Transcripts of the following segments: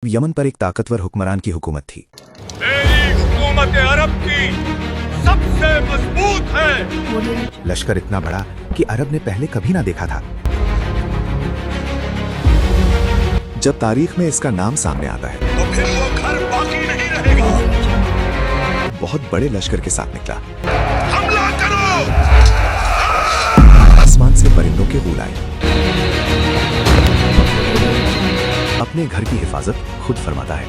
Yemen पर एक ताकतवर हुक्मरान की हुकूमत थी। मेरी हुकूमत अरब की सबसे मजबूत है। लश्कर इतना बड़ा कि अरब ने पहले कभी ना देखा था। जब तारीख में इसका नाम सामने आता है तो फिर वो घर बाकी नहीं रहेगा। बहुत बड़े लश्कर के साथ निकला। हमला करो। आसमान से परिंदों के गूल आए। अपने घर की हिफाजत खुद फरमाता है।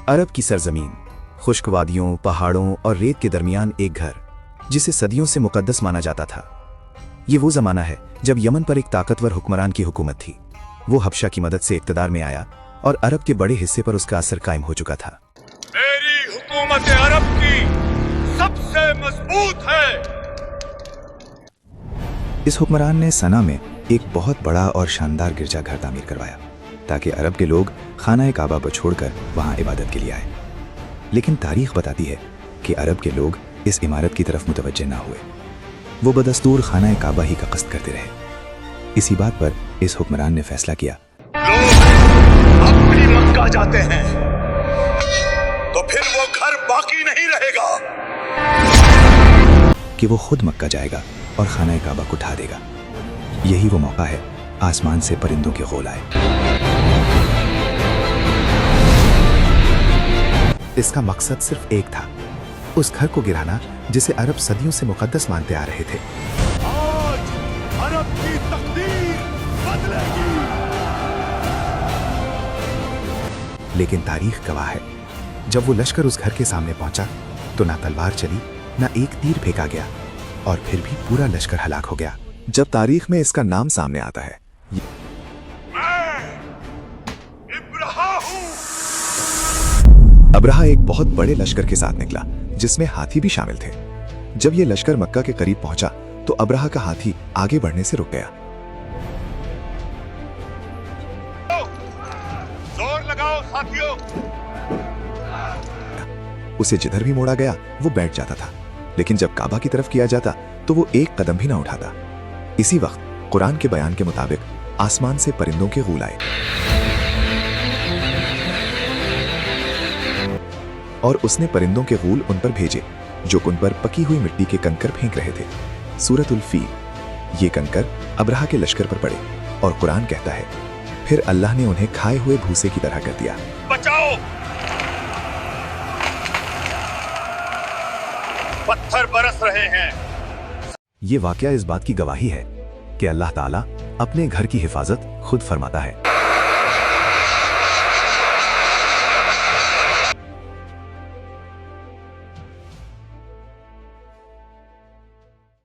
अरब की सरजमीन, खुश्क वादियों, पहाड़ों और रेत के दरमियान एक घर, जिसे सदियों से मुकद्दस माना जाता था। ये वो जमाना है जब यमन पर एक ताकतवर हुक्मरान की हुकूमत थी। वो हबशा की मदद से इक्तदार में आया और अरब के बड़े हिस्से पर उसका असर कायम हो चुका था। मेरी हुकूमत अरब की सबसे मजबूत है। इस हुक्मरान ने सना में एक बहुत बड़ा और शानदार गिरजाघर तामीर करवाया ताकि अरब के लोग खाना काबा को छोड़कर वहां इबादत के लिए आए। लेकिन तारीख बताती है कि अरब के लोग इस इमारत की तरफ मुतवज्जे ना हुए। वो बदस्तूर खाना काबा ही का कस्द करते रहे। इसी बात पर इस हुक्मरान ने फैसला किया, लोग अपनी मक्का जाते हैं तो फिर वो घर बाकी नहीं रहेगा। कि वो खुद मक्का जाएगा और खाना काबा को ढा देगा। यही वो मौका है, आसमान से परिंदों के गूल आए। इसका मकसद सिर्फ एक था, उस घर को गिराना जिसे अरब सदियों से मुकद्दस मानते आ रहे थे। आज अरब की तकदीर बदलेगी। लेकिन तारीख गवाह है, जब वो लश्कर उस घर के सामने पहुंचा तो ना तलवार चली, ना एक तीर फेंका गया और फिर भी पूरा लश्कर हलाक हो गया। जब तारीख में इसका नाम सामने आता है, अब्रहा एक बहुत बड़े लश्कर के साथ निकला जिसमें हाथी भी शामिल थे। जब ये लश्कर मक्का के करीब पहुंचा तो अब्रहा का हाथी आगे बढ़ने से रुक गया। जोर लगाओ साथियों। उसे जिधर भी मोड़ा गया वो बैठ जाता था, लेकिन जब काबा की तरफ किया जाता तो वो एक कदम भी ना उठाता। इसी वक्त कुरान के बयान के मुताबिक आसमान से परिंदों के गूल आए और उसने परिंदों के गूल उन पर भेजे जो उन पर पकी हुई मिट्टी के कंकर फेंक रहे थे। सूरतुल फील। ये कंकर अब्रहा के लश्कर पर पड़े और कुरान कहता है, फिर अल्लाह ने उन्हें खाए हुए भूसे की तरह कर दिया। बचाओ। पत्थर बरस रहे हैं। ये वाकया इस बात की गवाही है कि अल्लाह ताला अपने घर की हिफाजत खुद फरमाता है।